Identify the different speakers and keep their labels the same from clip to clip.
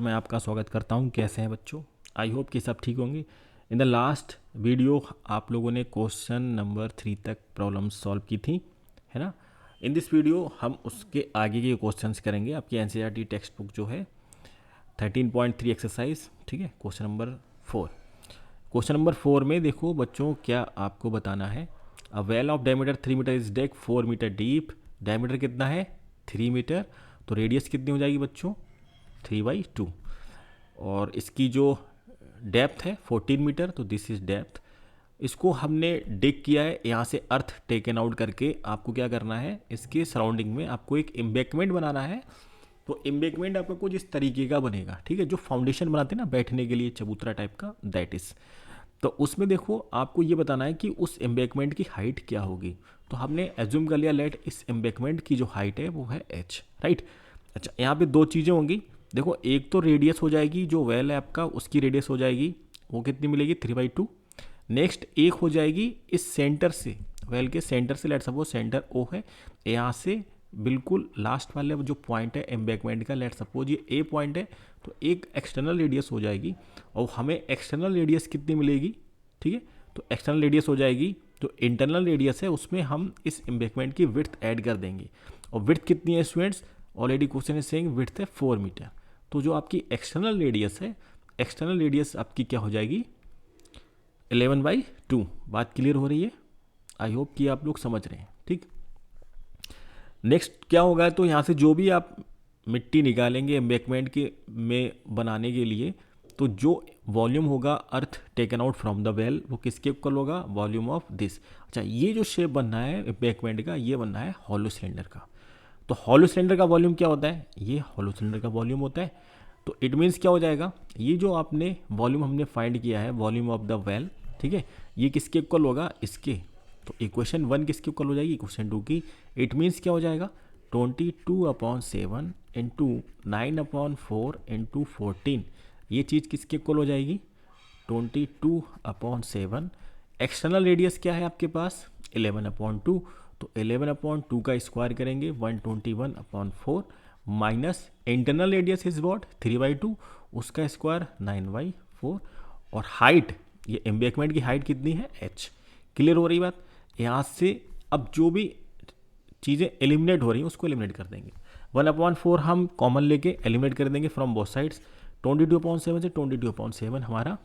Speaker 1: मैं आपका स्वागत करता हूं। कैसे हैं बच्चों? आई होप कि सब ठीक होंगे। इन द लास्ट वीडियो आप लोगों ने क्वेश्चन नंबर 3 तक प्रॉब्लम सॉल्व की थी, है ना। इन दिस वीडियो हम उसके आगे के क्वेश्चंस करेंगे। आपकी एनसीईआरटी टेक्स्ट बुक जो है 13.3 एक्सरसाइज, ठीक है, क्वेश्चन नंबर 4। क्वेश्चन नंबर 4 में देखो बच्चों, क्या आपको बताना है। A well of diameter 3 metre is dug 4 metre deep. Diameter कितना है? 3 मीटर। तो रेडियस कितनी हो जाएगी बच्चों? 3/2। और इसकी जो डेप्थ है 14 मीटर, तो दिस इज डेप्थ। इसको हमने डिग किया है, यहाँ से अर्थ टेकन आउट करके आपको क्या करना है, इसके सराउंडिंग में आपको एक एम्बैकमेंट बनाना है। तो एम्बैकमेंट आपका कुछ इस तरीके का बनेगा, ठीक है, जो फाउंडेशन बनाते हैं ना बैठने के लिए, चबूतरा टाइप का, दैट इज। तो उसमें देखो आपको ये बताना है कि उस एम्बैकमेंट की हाइट क्या होगी। तो हमने एज्यूम कर लिया, लेट इस एम्बैकमेंट की जो हाइट है वो है h, राइट। अच्छा, यहाँ पे दो चीज़ें होंगी। देखो, एक तो रेडियस हो जाएगी, जो वेल है आपका उसकी रेडियस हो जाएगी, वो कितनी मिलेगी? 3/2। नेक्स्ट एक हो जाएगी इस सेंटर से, वेल के सेंटर से, लेट सपोज सेंटर ओ है, यहाँ से बिल्कुल लास्ट वाले जो पॉइंट है एम्बैकमेंट का, लेट सपोज ये ए पॉइंट है, तो एक एक्सटर्नल रेडियस हो जाएगी। और हमें एक्सटर्नल रेडियस कितनी मिलेगी? ठीक है, तो एक्सटर्नल रेडियस हो जाएगी, जो इंटरनल रेडियस है उसमें हम इस एम्बैकमेंट की विड्थ ऐड कर देंगे। और विड्थ कितनी है स्टूडेंट्स? ऑलरेडी क्वेश्चन है सेइंग विड्थ है 4 मीटर। तो जो आपकी एक्सटर्नल रेडियस है, एक्सटर्नल रेडियस आपकी क्या हो जाएगी? 11/2। बात क्लियर हो रही है? आई होप कि आप लोग समझ रहे हैं, ठीक। नेक्स्ट क्या होगा, तो यहाँ से जो भी आप मिट्टी निकालेंगे एम्बैकमेंट के में बनाने के लिए, तो जो वॉल्यूम होगा अर्थ taken out from the well, वो किसके इक्वल होगा? Volume of this. अच्छा, ये जो शेप बनना है एम्बैकमेंट का, ये बनना है हॉलो सिलेंडर का। तो हॉलो सिलेंडर का वॉल्यूम क्या होता है? ये हॉलो सिलेंडर का वॉल्यूम होता है। तो इट मीन्स क्या हो जाएगा, ये जो आपने वॉल्यूम हमने फाइंड किया है, वॉल्यूम ऑफ द वेल, ठीक है, ये किसके इक्वल होगा? इसके। तो इक्वेशन 1 किसके इक्वल हो जाएगी? इक्वेशन 2 की। इट मीन्स क्या हो जाएगा? 22/7 इंटू 9/4 इंटू 14। ये चीज़ किसके इक्वल हो जाएगी? 22/7। एक्सटर्नल रेडियस क्या है आपके पास? 11/2। तो 11/2 का स्क्वायर करेंगे 121/4, minus internal radius is what? 3/2, उसका स्क्वायर 9/4। और हाइट, ये एम्बैकमेंट की हाइट कितनी है? h। क्लियर हो रही बात? यहाँ से अब जो भी चीज़ें एलिमिनेट हो रही हैं उसको एलिमिनेट कर देंगे। 1/4 हम कॉमन लेके एलिमिनेट कर देंगे फ्रॉम बोथ साइड्स। 22/7 से 22/7 हमारा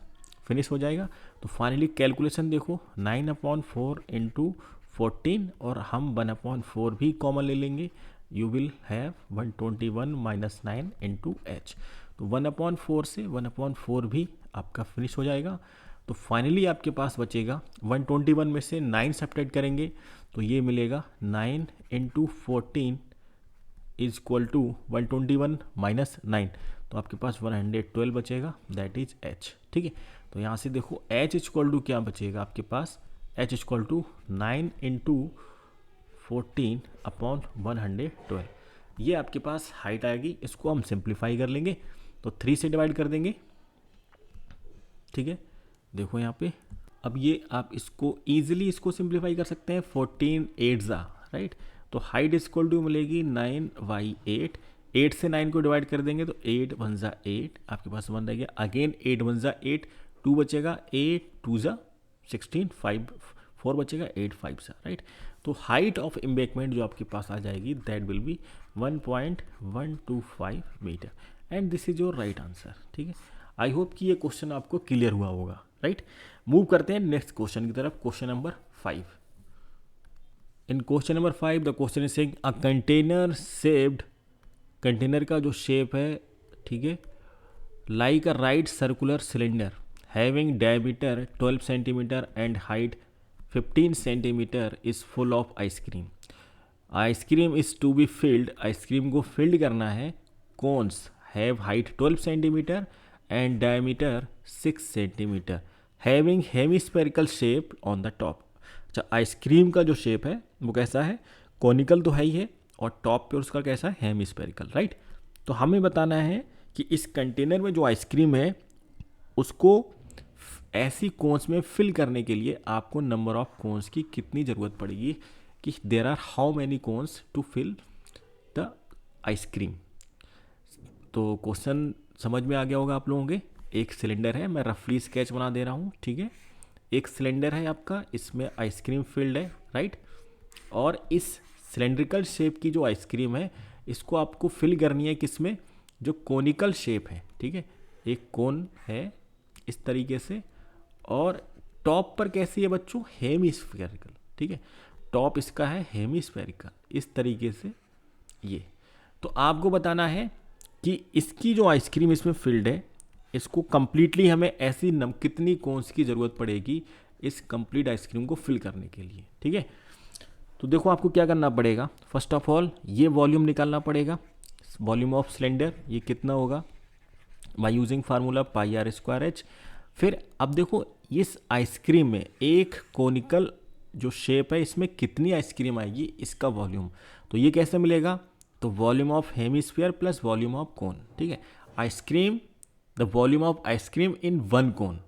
Speaker 1: फिनिश हो जाएगा। तो फाइनली कैलकुलेशन देखो, 9/4 इंटू 14, और हम 1/4 भी कॉमन ले लेंगे। You will have 121 minus 9 into H. तो 1/4 से 1/4 भी आपका फिनिश हो जाएगा। तो फाइनली आपके पास बचेगा 121 में से 9 सब्ट्रैक्ट करेंगे, तो ये मिलेगा 9 into 14 is equal to 121 minus 9, तो आपके पास 112 बचेगा, दैट इज एच, ठीक है। तो यहाँ से देखो एच इक्वल टू क्या बचेगा आपके पास? H equal to 9 into 14/112। ये आपके पास हाइट आएगी। इसको हम सिंप्लीफाई कर लेंगे, तो 3 से डिवाइड कर देंगे, ठीक है। देखो यहाँ पे, अब ये आप इसको ईजिली इसको सिंप्लीफाई कर सकते हैं, 14 8 राइट। तो हाइट इक्वल टू मिलेगी 9/8। 8 से 9 को डिवाइड कर देंगे तो 8 1 8, आपके पास 1 रह गया। अगेन 8 1 8, 2 बचेगा, 8 2 16, 5 4 बचेगा, 8 5 राइट। तो हाइट ऑफ एम्बैकमेंट जो आपके पास आ जाएगी, that will be 1.125 metre, and this is your right answer, ठीक है। आई होप कि ये क्वेश्चन आपको क्लियर हुआ होगा, राइट। मूव करते हैं नेक्स्ट क्वेश्चन की तरफ, question number 5। In question number 5 the question is saying a container shaped, container का जो शेप है, ठीक है, like a right circular cylinder having diameter 12 centimetre and height 15 centimetre is full of ice cream. Ice cream is to be filled, ice cream को filled करना है। Cones have height 12 centimetre and diameter 6 centimetre, having hemispherical shape on the top. अच्छा, ice cream का जो shape है वो कैसा है? कॉनिकल तो है ही है, और टॉप पे उसका कैसा है? Hemispherical, right. तो हमें बताना है कि इस कंटेनर में जो आइसक्रीम है उसको ऐसी कोन्स में फिल करने के लिए आपको नंबर ऑफ कोन्स की कितनी ज़रूरत पड़ेगी, कि there are how many cones to fill the ice cream. तो क्वेश्चन समझ में आ गया होगा आप लोगों के। एक सिलेंडर है, मैं रफली स्केच बना दे रहा हूँ, ठीक है। एक सिलेंडर है आपका, इसमें आइसक्रीम फिल्ड है, राइट। और इस सिलेंड्रिकल शेप की जो आइसक्रीम है इसको आपको फिल करनी है किसमें, जो कोनिकल शेप है, ठीक है। एक कोन है इस तरीके से, और टॉप पर कैसी है बच्चों, हेमिस्फेरिकल, ठीक है। टॉप इसका है हेमिस्फेरिकल, इस तरीके से ये। तो आपको बताना है कि इसकी जो आइसक्रीम इसमें फिल्ड है, इसको कंप्लीटली हमें ऐसी कितनी कोन्स की ज़रूरत पड़ेगी इस कंप्लीट आइसक्रीम को फिल करने के लिए, ठीक है। तो देखो आपको क्या करना पड़ेगा, फर्स्ट ऑफ ऑल ये वॉल्यूम निकालना पड़ेगा, वॉल्यूम ऑफ सिलेंडर, ये कितना होगा by using formula pi r square h. फिर अब देखो इस आइसक्रीम में एक कोनिकल जो शेप है इसमें कितनी आइसक्रीम आएगी, इसका वॉल्यूम। तो ये कैसे मिलेगा, तो volume of hemisphere plus volume of cone, ठीक है। Ice cream, the volume of ice cream in one कोन।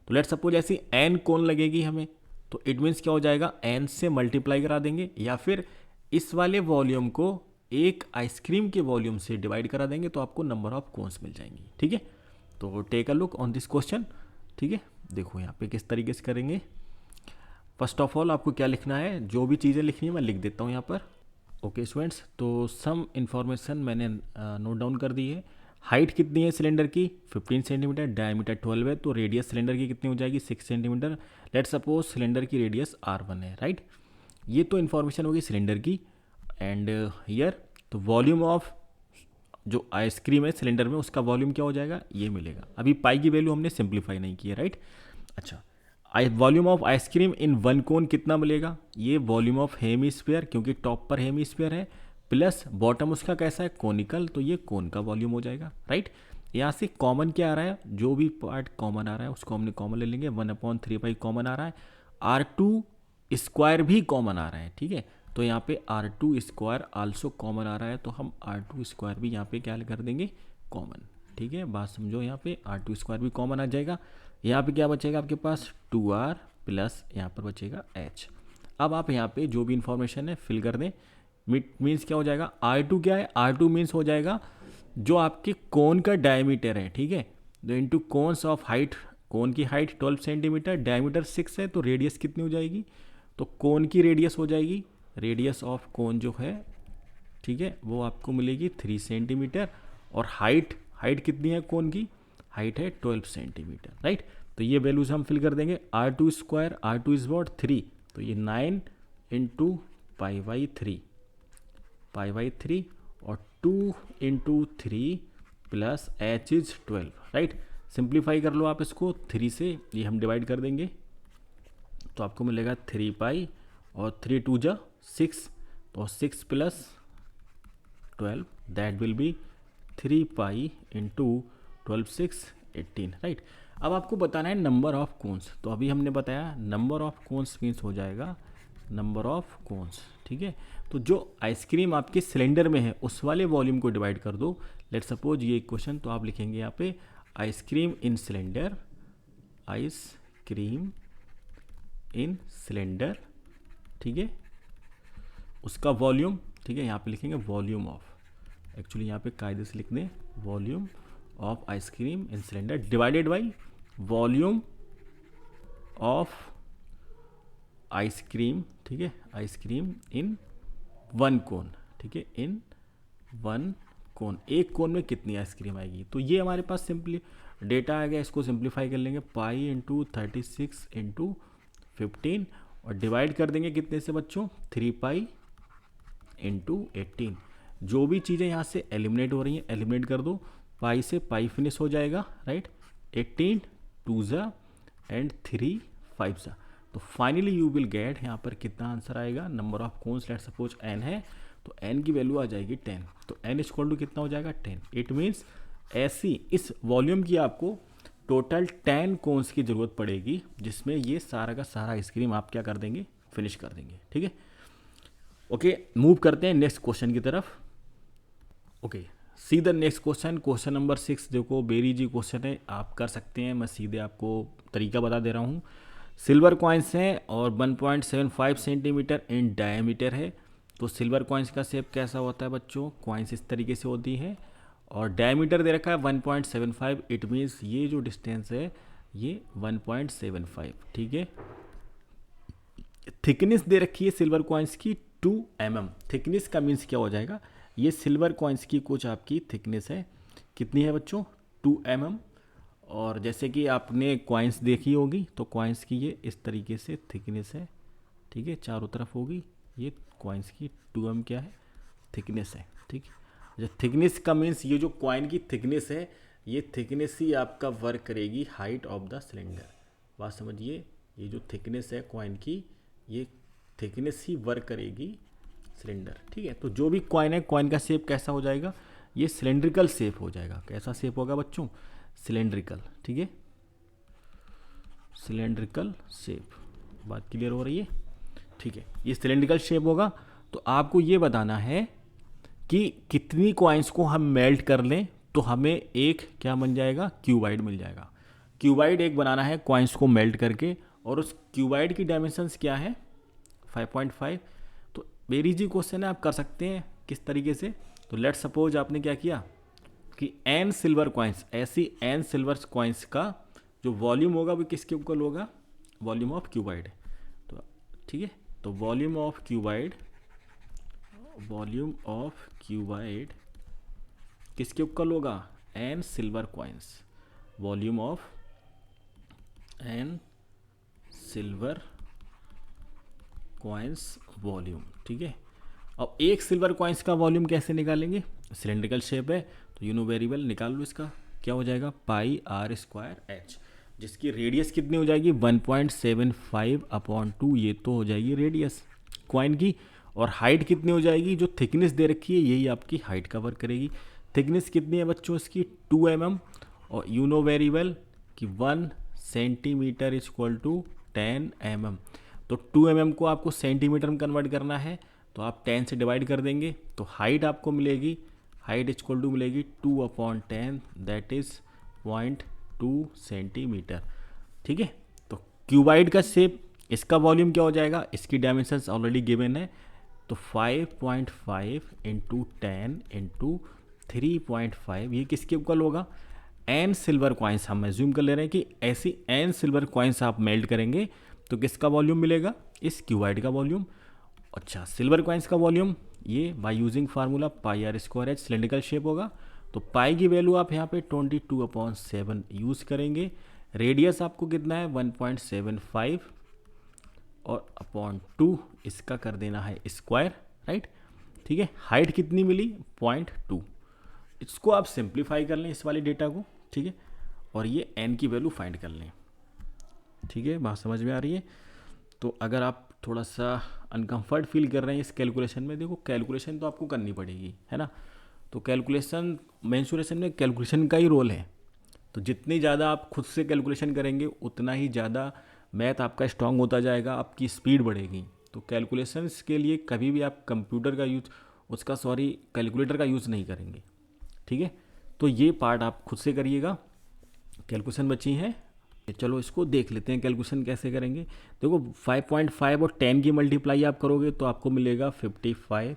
Speaker 1: तो लेट सपोज ऐसी एन कोन लगेगी हमें, तो इट मीन्स क्या हो जाएगा, एन से मल्टीप्लाई करा देंगे, या फिर इस वाले वॉल्यूम को एक आइसक्रीम के वॉल्यूम से डिवाइड करा देंगे, तो आपको नंबर ऑफ कोन्स मिल जाएंगी, ठीक है। तो take a look on this question, ठीक है। देखो यहाँ पे किस तरीके से करेंगे। फर्स्ट ऑफ ऑल आपको क्या लिखना है, जो भी चीज़ें लिखनी है मैं लिख देता हूँ यहाँ पर। ओके स्टूडेंट्स, तो सम इन्फॉर्मेशन मैंने नोट डाउन कर दी है। हाइट कितनी है सिलेंडर की, 15 सेंटीमीटर, डायमीटर 12 है, तो रेडियस सिलेंडर की कितनी हो जाएगी, 6 सेंटीमीटर। लेट सपोज सिलेंडर की रेडियस R1 है, राइट। ये तो इन्फॉर्मेशन होगी सिलेंडर की। एंड हियर तो वॉल्यूम ऑफ जो आइसक्रीम है सिलेंडर में उसका वॉल्यूम क्या हो जाएगा, ये मिलेगा। अभी पाई की वैल्यू हमने सिंप्लीफाई नहीं की है, राइट। अच्छा, volume of ice cream in one कोन कितना मिलेगा, ये वॉल्यूम ऑफ हेमिस्फीयर, क्योंकि टॉप पर हेमिस्फीयर है, प्लस बॉटम उसका कैसा है, कोनिकल, तो ये कोन का वॉल्यूम हो जाएगा, राइट। यहाँ से कॉमन क्या आ रहा है, जो भी पार्ट कॉमन आ रहा है उसको हमने कॉमन ले लेंगे। 1/3 कॉमन आ रहा है, R2 स्क्वायर भी कॉमन आ रहा है, ठीक है। तो यहाँ पे R2 स्क्वायर आल्सो कॉमन आ रहा है, तो हम R2 स्क्वायर भी यहाँ पे क्या कर देंगे, कॉमन, ठीक है। बात समझो, यहाँ पे R2 स्क्वायर भी कॉमन आ जाएगा। यहाँ पे क्या बचेगा आपके पास, 2R प्लस यहाँ पर बचेगा H। अब आप यहाँ पे जो भी इंफॉर्मेशन है फिल कर दें। मीन्स क्या हो जाएगा, R2 क्या है, R2 मीन्स हो जाएगा जो आपके कोन का डायमीटर है, ठीक है। तो इंटू कोन्स ऑफ हाइट, कोन की हाइट 12 सेंटीमीटर, डायमीटर 6 है, तो रेडियस कितनी हो जाएगी, तो कोन की रेडियस हो जाएगी, रेडियस ऑफ कोन जो है, ठीक है, वो आपको मिलेगी 3 सेंटीमीटर। और हाइट कितनी है कोन की, हाइट है 12 सेंटीमीटर, राइट। तो ये वैल्यूज हम फिल कर देंगे। R2 square, R2 is what 3, तो ये 9 इंटू पाई बाई 3 और 2 into 3 plus H is 12, right. Simplify कर लो आप इसको, 3 से ये हम डिवाइड कर देंगे, तो आपको मिलेगा 3 पाई और 3 2 जा 6, तो 6 plus 12 that will B 3 pi into 12 6 18, right. अब आपको बताना है नंबर ऑफ कोन्स। तो अभी हमने बताया नंबर ऑफ कोन्स मीन्स हो जाएगा नंबर ऑफ कोन्स, ठीक है। तो जो आइसक्रीम आपके सिलेंडर में है उस वाले वॉल्यूम को डिवाइड कर दो। लेट सपोज ये क्वेश्चन, तो आप लिखेंगे यहाँ पे आइसक्रीम इन सिलेंडर, आइसक्रीम इन सिलेंडर, ठीक है, उसका वॉल्यूम, ठीक है। यहाँ पे लिखेंगे वॉल्यूम ऑफ, एक्चुअली यहाँ पे कायदे से लिख दें volume of ice cream in cylinder divided by volume of ice cream, ठीक है, आइसक्रीम इन वन कोन, ठीक है, इन वन कोन, एक कोन में कितनी आइसक्रीम आएगी। तो ये हमारे पास सिंपली डेटा आ गया, इसको सिंप्लीफाई कर लेंगे, पाई इंटू 36 इंटू 15 और डिवाइड कर देंगे कितने से बच्चों, 3 पाई इंटू 18। जो भी चीज़ें यहाँ से एलिमिनेट हो रही हैं एलिमिनेट कर दो, पाई से पाई फिनिश हो जाएगा, राइट। 18 2 जा एंड 3 5 जा, तो फाइनली यू विल गेट, यहाँ पर कितना आंसर आएगा, number of cones let suppose n है, तो n की वैल्यू आ जाएगी 10, तो n इक्वल टू कितना हो जाएगा 10। इट मीन्स ऐसी इस वॉल्यूम की आपको टोटल 10 कोन्स की ज़रूरत पड़ेगी, जिसमें ये सारा का सारा आइसक्रीम आप क्या कर देंगे, फिनिश कर देंगे, ठीक है। ओके, मूव करते हैं नेक्स्ट क्वेश्चन की तरफ। Okay, see the next question, question number 6। देखो वेरी इजी क्वेश्चन है, आप कर सकते हैं, मैं सीधे आपको तरीका बता दे रहा हूँ। सिल्वर कॉइन्स हैं और 1.75 सेंटीमीटर इन डायमीटर है। तो सिल्वर कॉइन्स का शेप कैसा होता है बच्चों, कॉइन्स इस तरीके से होती है और डायमीटर दे रखा है 1.75, इट मीन्स ये जो डिस्टेंस है ये 1.75, ठीक है। थिकनेस दे रखी है सिल्वर कॉइन्स की 2 mm। थिकनेस का मीन्स क्या हो जाएगा, ये सिल्वर कॉइन्स की कुछ आपकी थिकनेस है, कितनी है बच्चों, 2 mm। और जैसे कि आपने कॉइन्स देखी होगी तो कॉइन्स की ये इस तरीके से थिकनेस है, ठीक है, चारों तरफ होगी, ये कॉइन्स की 2 mm क्या है, थिकनेस है, ठीक है। जो थिकनेस का मीन्स ये जो कॉइन की थिकनेस है, ये थिकनेस ही आपका वर्क करेगी हाइट ऑफ द सिलेंडर। बात समझिए, ये जो थिकनेस है कॉइन की, ये थिकनेस ही वर्क करेगी सिलेंडर, ठीक है। तो जो भी कॉइन है, कॉइन का शेप कैसा हो जाएगा, ये सिलेंड्रिकल शेप हो जाएगा। कैसा शेप होगा बच्चों, सिलेंड्रिकल, ठीक है, सिलेंड्रिकल शेप। बात क्लियर हो रही है, ठीक है, ये सिलेंड्रिकल शेप होगा। तो आपको ये बताना है कि कितनी कॉइन्स को हम मेल्ट कर लें तो हमें एक क्या बन जाएगा, क्यूबाइड मिल जाएगा। क्यूबाइड एक बनाना है कॉइन्स को मेल्ट करके, और उस क्यूबाइड की डायमेंशंस क्या है, 5.5। तो वेरी इजी क्वेश्चन है, आप कर सकते हैं किस तरीके से। तो लेट्स सपोज आपने क्या किया कि n सिल्वर कॉइन्स, ऐसी n सिल्वर कॉइन्स का जो वॉल्यूम होगा वो किसके इक्वल होगा, वॉल्यूम ऑफ क्यूबाइड। तो ठीक है, तो वॉल्यूम ऑफ क्यूबाइड किसके इक्वल होगा, n silver coins, volume of n silver coins volume, ठीक है। अब एक सिल्वर कॉइन्स का वॉल्यूम कैसे निकालेंगे, सिलेंड्रिकल शेप है तो यूनो वेरिएबल निकाल लो, इसका क्या हो जाएगा, पाई r स्क्वायर h, जिसकी रेडियस कितनी हो जाएगी 1.75/2, ये तो हो जाएगी रेडियस कॉइन की। और हाइट कितनी हो जाएगी, जो थिकनेस दे रखी है यही आपकी हाइट कवर करेगी। थिकनेस कितनी है बच्चों इसकी, 2 mm। और यूनो वेरिएबल कि 1 centimetre is equal to 10 mm। तो 2 mm को आपको सेंटीमीटर में कन्वर्ट करना है, तो आप 10 से डिवाइड कर देंगे, तो हाइट आपको मिलेगी, हाइट इज इक्वल टू मिलेगी 2/10, दैट इज 0.2 सेंटीमीटर, ठीक है। तो क्यूबाइड का शेप, इसका वॉल्यूम क्या हो जाएगा, इसकी डायमेंशंस ऑलरेडी गिवन है, तो 5.5 इंटू 10 इंटू 3.5, ये किसके इक्वल होगा, n सिल्वर कॉइन्स। हम एज्यूम कर ले रहे हैं कि ऐसी n सिल्वर कॉइन्स आप मेल्ट करेंगे तो किसका वॉल्यूम मिलेगा, इस क्यूबाइड का वॉल्यूम। अच्छा, सिल्वर कॉइन्स का वॉल्यूम ये बाय यूजिंग फार्मूला पाई r square h, cylindrical shape होगा, तो पाई की वैल्यू आप यहाँ पे 22/7 यूज़ करेंगे। रेडियस आपको कितना है 1.75 और अपॉन 2 इसका कर देना है स्क्वायर, राइट, ठीक है। हाइट कितनी मिली 0.2, इसको आप सिंप्लीफाई कर लें इस वाले डेटा को, ठीक है, और ये n की वैल्यू फाइंड कर लें, ठीक है, बात समझ में आ रही है। तो अगर आप थोड़ा सा अनकंफर्ट फील कर रहे हैं इस कैलकुलेशन में, देखो कैलकुलेशन तो आपको करनी पड़ेगी, है ना। तो कैलकुलेशन, मेंसुरेशन में कैलकुलेशन का ही रोल है, तो जितनी ज़्यादा आप खुद से कैलकुलेशन करेंगे उतना ही ज़्यादा मैथ आपका स्ट्रांग होता जाएगा, आपकी स्पीड बढ़ेगी। तो कैलकुलेशंस के लिए कभी भी आप कंप्यूटर का यूज़, कैलकुलेटर का यूज़ नहीं करेंगे, ठीक है। तो ये पार्ट आप खुद से करिएगा। कैलकुलेशन बची है, चलो इसको देख लेते हैं कैलकुलेशन कैसे करेंगे। देखो 5.5 और 10 की मल्टीप्लाई आप करोगे तो आपको मिलेगा 55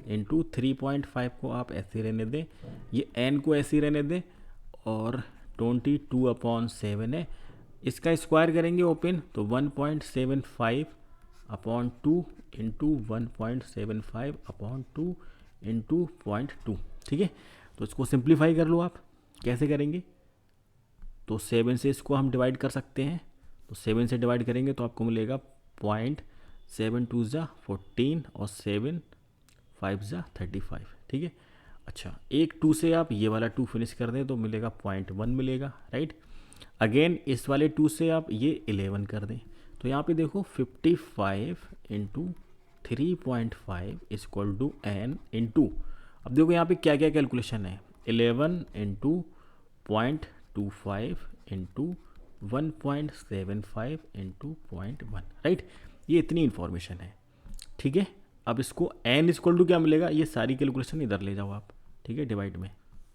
Speaker 1: इंटू 3.5 को आप ऐसे रहने दें, ये n को ऐसे ही रहने दें, और 22/7 है, इसका स्क्वायर करेंगे ओपन, तो 1.75/2 इंटू 1.75/2 इंटू 0.2, ठीक है। तो इसको सिंप्लीफाई कर लो आप, कैसे करेंगे, तो 7 से इसको हम डिवाइड कर सकते हैं, तो 7 से डिवाइड करेंगे तो आपको मिलेगा 0.7 × 14 और 7 5 35, ठीक है। अच्छा, एक 2 से आप ये वाला 2 फिनिश कर दें तो मिलेगा 0.1 मिलेगा, राइट। अगेन इस वाले 2 से आप ये 11 कर दें, तो यहाँ पे देखो 55 into 3.5 is equal to n into, अब देखो यहाँ पे क्या क्या कैलकुलेशन है, 11 इंटू 0.25 इंटू 1.75 इंटू 0.1, राइट। ये इतनी इन्फॉर्मेशन है, ठीक है। अब इसको n इक्वल टू क्या मिलेगा, ये सारी कैलकुलेशन इधर ले जाओ आप, ठीक है, डिवाइड में।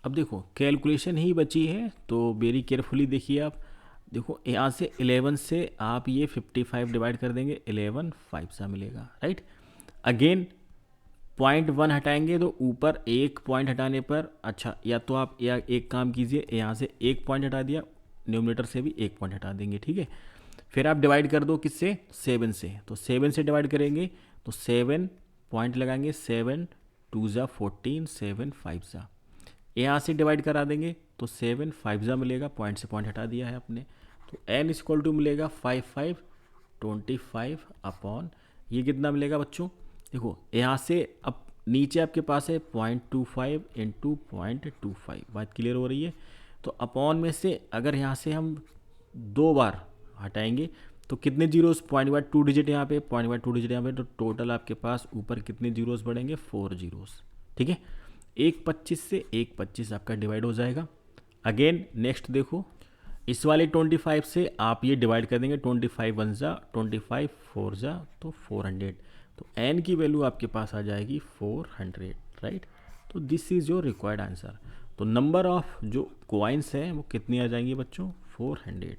Speaker 1: अब देखो कैलकुलेशन ही बची है, तो वेरी केयरफुली देखिए आप, देखो यहाँ से 11 से आप ये 55 डिवाइड कर देंगे, 11 5 सा मिलेगा, राइट। अगेन 0.1 हटाएंगे तो ऊपर एक पॉइंट हटाने पर, अच्छा या तो आप या एक काम कीजिए, यहाँ से एक पॉइंट हटा दिया, न्यूमरेटर से भी एक पॉइंट हटा देंगे, ठीक है। फिर आप डिवाइड कर दो किससे, 7 से, तो 7 से डिवाइड करेंगे तो 7 पॉइंट लगाएंगे, 7 2 ज़ा 14, 7 5 ज़ा, यहाँ से डिवाइड करा देंगे तो 7 5 ज़ा मिलेगा, पॉइंट से पॉइंट हटा दिया है आपने, तो n इक्वल टू मिलेगा 5 25 अपॉन ये कितना मिलेगा बच्चों, देखो यहाँ से अब नीचे आपके पास है 0.25 इंटू 0.25, बात क्लियर हो रही है। तो अपॉन में से अगर यहाँ से हम 2 बार हटाएंगे तो कितने जीरोस, 0.2 डिजिट यहाँ पे, 0.2 डिजिट यहाँ पे, तो टोटल आपके पास ऊपर कितने जीरोस बढ़ेंगे, 4 जीरोस, ठीक है। 1.25 से 1.25 आपका डिवाइड हो जाएगा। अगेन नेक्स्ट देखो, इस वाले 25 से आप ये डिवाइड कर देंगे, 25 1 ज़ा 25 4 ज़ा तो 400, तो n की वैल्यू आपके पास आ जाएगी 400, राइट। तो this is your required answer. तो नंबर ऑफ जो कॉइन्स हैं वो कितनी आ जाएंगी बच्चों, 400,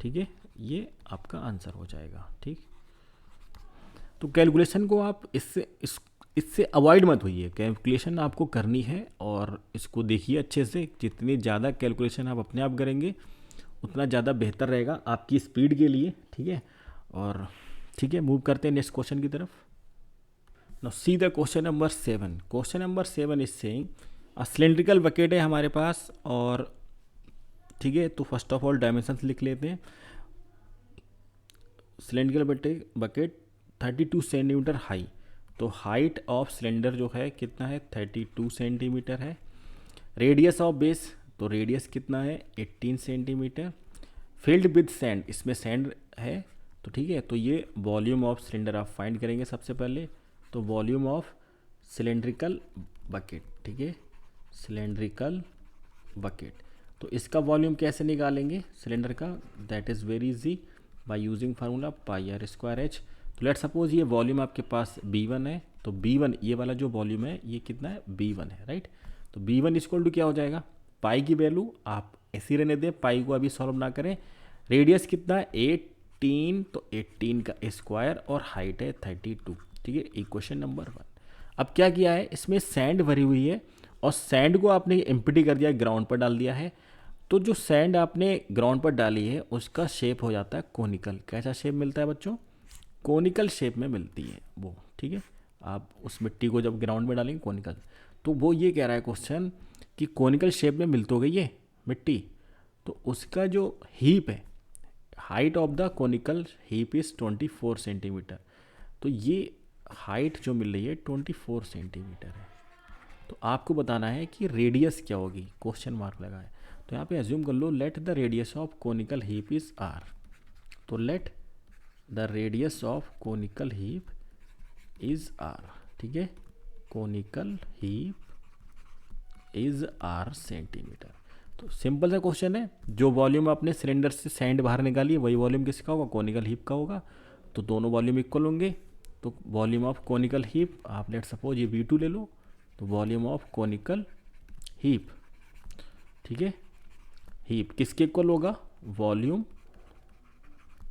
Speaker 1: ठीक है, ये आपका आंसर हो जाएगा, ठीक। तो कैलकुलेशन को आप इससे अवॉइड मत होइए, कैलकुलेशन आपको करनी है और इसको देखिए अच्छे से, जितनी ज़्यादा कैलकुलेशन आप अपने आप करेंगे उतना ज़्यादा बेहतर रहेगा आपकी स्पीड के लिए, ठीक है। और ठीक है, मूव करते हैं नेक्स्ट क्वेश्चन की तरफ। Now see the question number 7। Question number 7 is saying a cylindrical bucket है हमारे पास, और ठीक है, तो फर्स्ट ऑफ ऑल डायमेंशंस लिख लेते हैं। सिलेंड्रिकल बकेट 32 सेंटीमीटर हाई, तो हाइट ऑफ सिलेंडर जो है कितना है, 32 सेंटीमीटर है। रेडियस ऑफ बेस, तो रेडियस कितना है, 18 सेंटीमीटर। फिल्ड विद सैंड, इसमें सैंड है, तो ठीक है, तो ये वॉल्यूम ऑफ सिलेंडर आप फाइंड करेंगे सबसे पहले, तो वॉल्यूम ऑफ सिलेंड्रिकल बकेट, ठीक है, सिलेंड्रिकल बकेट। तो इसका वॉल्यूम कैसे निकालेंगे सिलेंडर का, that is very easy by using formula pi r square h. तो लेट सपोज ये वॉल्यूम आपके पास B1 है, तो B1 ये वाला जो वॉल्यूम है ये कितना है, B1 है, राइट। तो B1 इक्वल टू क्या हो जाएगा, पाई की वैल्यू आप ऐसी रहने दें, पाई को अभी सॉल्व ना करें। रेडियस कितना है 18, तो 18 का स्क्वायर, और हाइट है 32, ठीक है। Equation number 1। अब क्या किया है, इसमें सैंड भरी हुई है और सैंड को आपने एम्प्टी कर दिया, ग्राउंड पर डाल दिया है। तो जो सैंड आपने ग्राउंड पर डाली है उसका शेप हो जाता है कोनिकल। कैसा शेप मिलता है बच्चों, कोनिकल शेप में मिलती है वो, ठीक है। आप उस मिट्टी को जब ग्राउंड में डालेंगे कोनिकल, तो वो ये कह रहा है क्वेश्चन कि कोनिकल शेप में मिल तो गई है मिट्टी, तो उसका जो हीप है, height of the conical heap is 24 centimetre. तो ये हाइट जो मिल रही है 24 सेंटीमीटर है। तो आपको बताना है कि रेडियस क्या होगी, क्वेश्चन मार्क लगा है। तो यहाँ पे एज्यूम कर लो, let the radius of conical heap is R. तो let the radius of conical heap is R, ठीक है, conical heap is R centimetre. तो सिंपल सा क्वेश्चन है, जो वॉल्यूम आपने सिलेंडर से सैंड बाहर निकाली है वही वॉल्यूम किसका होगा, कोनिकल हीप का होगा। तो दोनों वॉल्यूम इक्वल होंगे, तो वॉल्यूम ऑफ कोनिकल हीप आप लेट सपोज ये V2 ले लो, तो वॉल्यूम ऑफ कोनिकल हीप, ठीक है, हीप किसके इक्वल होगा, volume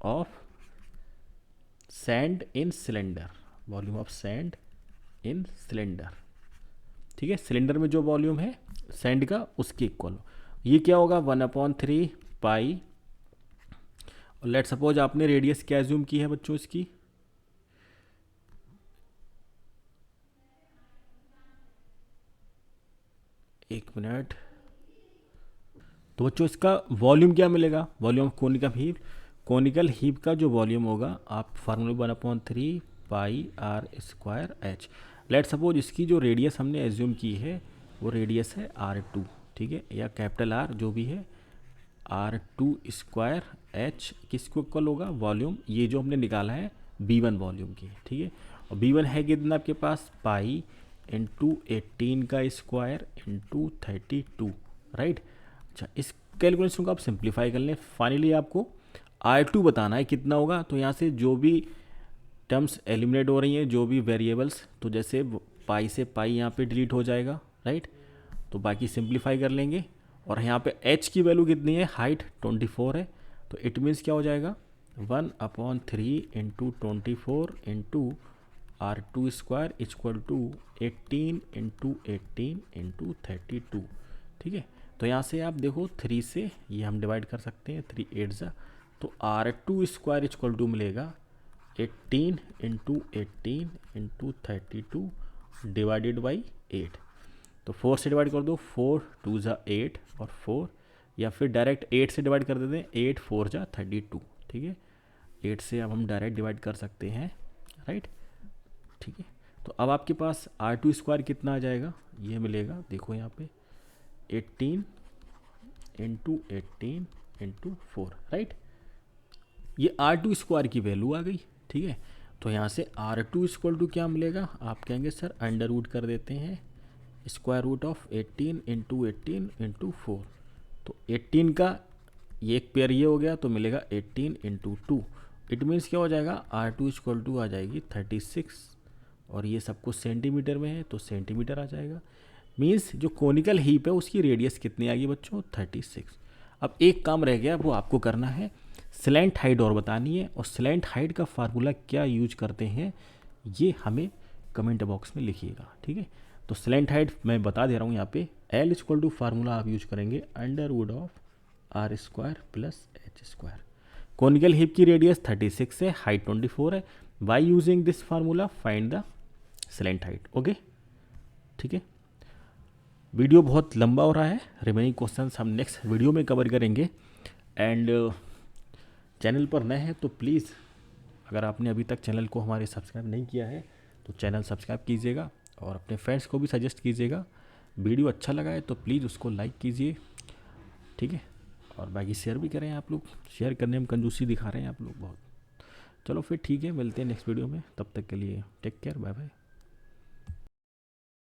Speaker 1: of sand in cylinder, volume of sand in cylinder, ठीक है। सिलेंडर में जो वॉल्यूम है सैंड का उसके इक्वल, ये क्या होगा 1/3 पाई। और लेट सपोज आपने रेडियस क्या एज्यूम की है बच्चों इसकी, एक मिनट, तो बच्चों इसका वॉल्यूम क्या मिलेगा, वॉल्यूम ऑफ कोनिकल हीप का जो वॉल्यूम होगा आप formula 1/3 pi r square h. Let suppose इसकी जो रेडियस हमने एज्यूम की है वो रेडियस है R2, ठीक है, या कैपिटल आर जो भी है, R2 स्क्वायर एच किसको इक्वल होगा, वॉल्यूम ये जो हमने निकाला है B1 वॉल्यूम की, ठीक है। और B1 है कितना आपके पास, पाई इंटू 18 का स्क्वायर इंटू 32, राइट। अच्छा, इस कैलकुलेशन को आप सिंप्लीफाई कर लें, फाइनली आपको R2 बताना है कितना होगा। तो यहाँ से जो भी टर्म्स एलिमिनेट हो रही हैं, जो भी वेरिएबल्स, तो जैसे पाई से पाई यहाँ पे डिलीट हो जाएगा, राइट। तो बाकी सिंप्लीफाई कर लेंगे, और यहाँ पे h की वैल्यू कितनी है, हाइट 24 है, तो इट मीन्स क्या हो जाएगा 1/3 into 24 into R2² equal to 18 into 18 into 32। ठीक है, तो यहाँ से आप देखो 3 से ये हम डिवाइड कर सकते हैं, 3 8 ज़ा, तो R2² इक्वल टू मिलेगा 18 इंटू 18 इंटू 32 डिवाइडेड बाई 8। तो 4 से डिवाइड कर दो, 4 2 ज़ा 8 और 4, या फिर डायरेक्ट 8 से डिवाइड कर देते हैं, 8 4 ज़ा 32। ठीक है, 8 से अब हम डायरेक्ट डिवाइड कर सकते हैं, राइट। ठीक है, तो अब आपके पास R2² कितना आ जाएगा, ये मिलेगा, देखो यहाँ पे 18 इंटू 18 इंटू 4, राइट। ये R2² की वैल्यू आ गई। ठीक है, तो यहाँ से R2 इक्वल टू क्या मिलेगा, आप कहेंगे सर अंडर रूट कर देते हैं square root of 18 into 18 into 4। तो 18 का ये एक पेयर ये हो गया, तो मिलेगा 18 इंटू 2। इट मीन्स क्या हो जाएगा, R2 इक्वल टू आ जाएगी 36, और ये सब कुछ सेंटीमीटर में है तो सेंटीमीटर आ जाएगा। मीन्स जो कोनिकल हीप है उसकी रेडियस कितनी आएगी बच्चों, 36। अब एक काम रह गया, वो आपको करना है, स्लैंट हाइट और बतानी है, और स्लैंट हाइट का फार्मूला क्या यूज करते हैं ये हमें कमेंट बॉक्स में लिखिएगा। ठीक है, तो स्लैंट हाइट मैं बता दे रहा हूँ यहाँ पे, L इक्वल टू फार्मूला आप यूज करेंगे under root of R² plus H²। Conical heap की रेडियस 36 है, हाइट 24 है। By using this formula find the slant height. Okay, ठीक है, वीडियो बहुत लंबा हो रहा है, रिमेनिंग क्वेश्चंस हम नेक्स्ट वीडियो में कवर करेंगे। एंड चैनल पर नए हैं तो प्लीज़, अगर आपने अभी तक चैनल को हमारे सब्सक्राइब नहीं किया है तो चैनल सब्सक्राइब कीजिएगा, और अपने फ्रेंड्स को भी सजेस्ट कीजिएगा। वीडियो अच्छा लगा है तो प्लीज़ उसको लाइक कीजिए। ठीक है, और बाकी शेयर भी करें, आप लोग शेयर करने में कंजूसी दिखा रहे हैं आप लोग बहुत। चलो फिर ठीक है, मिलते हैं नेक्स्ट वीडियो में, तब तक के लिए टेक केयर, बाय बाय।